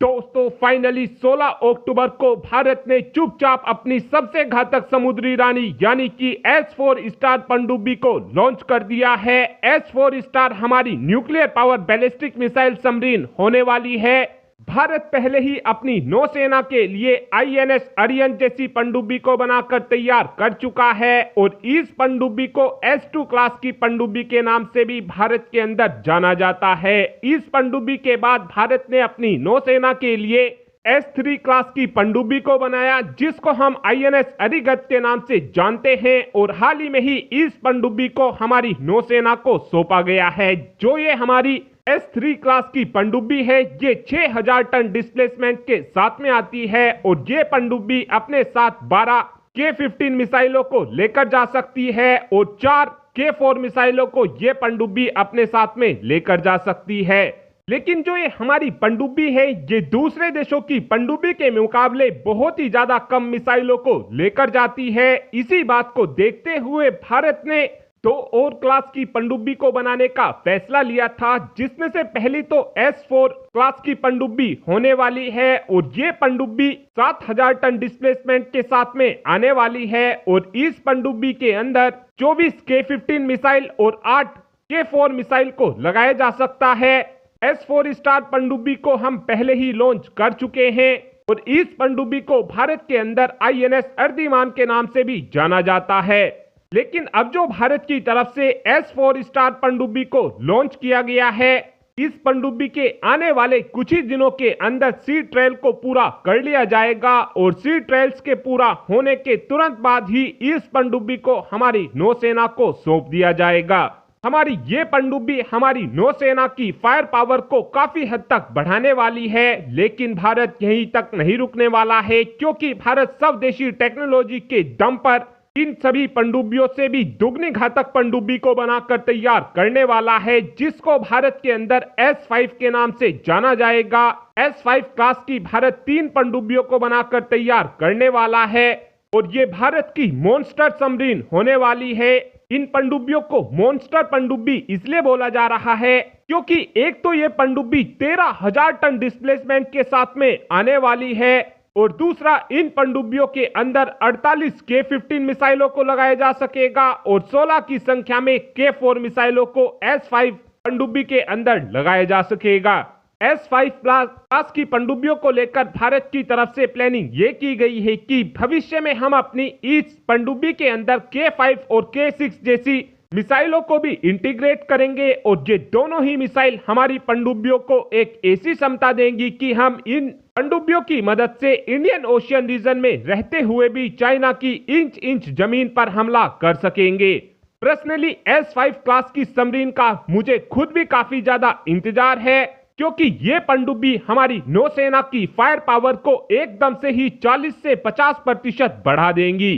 दोस्तों फाइनली 16 अक्टूबर को भारत ने चुपचाप अपनी सबसे घातक समुद्री रानी यानी कि S4 स्टार पनडुब्बी को लॉन्च कर दिया है। S4 स्टार हमारी nuclear power ballistic missile submarine होने वाली है। भारत पहले ही अपनी नौसेना के लिए INS अरियन जैसी पनडुब्बी को बनाकर तैयार कर चुका है और इस पनडुब्बी को S2 क्लास की पनडुब्बी के नाम से भी भारत के अंदर जाना जाता है। इस पनडुब्बी के बाद भारत ने अपनी नौसेना के लिए S3 क्लास की पनडुब्बी को बनाया जिसको हम INS अरिगत के नाम से जानते हैं और हाल ही में ही इस पनडुब्बी को हमारी नौसेना को सौंपा गया है। जो ये हमारी S3 क्लास की पनडुब्बी है ये 6000 टन डिस्प्लेसमेंट के साथ में आती है और ये पनडुब्बी अपने साथ 12 K-15 मिसाइलों को लेकर जा सकती है और 4 K-4 मिसाइलों को ये पनडुब्बी अपने साथ में लेकर जा सकती है। लेकिन जो ये हमारी पनडुब्बी है ये दूसरे देशों की पनडुब्बी के मुकाबले बहुत ही ज्यादा कम मिसाइलों को लेकर जाती है। इसी बात को देखते हुए भारत ने 2 और क्लास की पनडुब्बी को बनाने का फैसला लिया था जिसमें से पहली तो S4 क्लास की पनडुब्बी होने वाली है और ये पनडुब्बी 7000 टन डिस्प्लेसमेंट के साथ में आने वाली है और इस पनडुब्बी के अंदर 24 K-15 मिसाइल और 8 K-4 मिसाइल को लगाया जा सकता है। S4 स्टार पनडुब्बी को हम पहले ही लॉन्च कर चुके हैं और इस पनडुब्बी को भारत के अंदर INS अर्दिमान के नाम से भी जाना जाता है। लेकिन अब जो भारत की तरफ से S4 स्टार पनडुब्बी को लॉन्च किया गया है, इस पनडुब्बी के आने वाले कुछ ही दिनों के अंदर सी ट्रायल को पूरा कर लिया जाएगा और सी ट्रायल्स के पूरा होने के तुरंत बाद ही इस पनडुब्बी को हमारी नौसेना को सौंप दिया जाएगा। हमारी ये पनडुब्बी हमारी नौसेना की फायर पावर को काफी हद तक बढ़ाने वाली है। लेकिन भारत यहीं तक नहीं रुकने वाला है क्योंकि भारत स्वदेशी टेक्नोलॉजी के दम पर इन सभी पनडुब्बियों से भी दुगनी घातक पनडुब्बी को बनाकर तैयार करने वाला है जिसको भारत के अंदर S5 के नाम से जाना जाएगा। S5 क्लास की भारत 3 पनडुब्बियों को बनाकर तैयार करने वाला है और ये भारत की मॉन्स्टर सबमरीन होने वाली है। इन पनडुब्बियों को मॉन्स्टर पनडुब्बी इसलिए बोला जा रहा है क्योंकि एक तो ये पनडुब्बी 13000 टन डिस्प्लेसमेंट के साथ में आने वाली है और दूसरा इन पनडुब्बियों के अंदर 48 K-15 मिसाइलों को लगाया जा सकेगा और 16 की संख्या में K-4 मिसाइलों को S5 पनडुब्बी के अंदर लगाया जा सकेगा। S5 क्लास की पनडुब्बियों को लेकर भारत की तरफ से प्लानिंग ये की गई है कि भविष्य में हम अपनी इस पनडुब्बी के अंदर K5 और K6 जैसी मिसाइलों को भी इंटीग्रेट करेंगे और ये दोनों ही मिसाइल हमारी पनडुब्बियों को एक ऐसी क्षमता देंगी कि हम इन पनडुब्बियों की मदद से इंडियन ओशियन रीजन में रहते हुए भी चाइना की इंच इंच जमीन पर हमला कर सकेंगे। पर्सनली S5 क्लास की सबमरीन का मुझे खुद भी काफी ज्यादा इंतजार है क्योंकि ये पनडुब्बी हमारी नौसेना की फायर पावर को एकदम से ही 40 से 50% बढ़ा देंगी।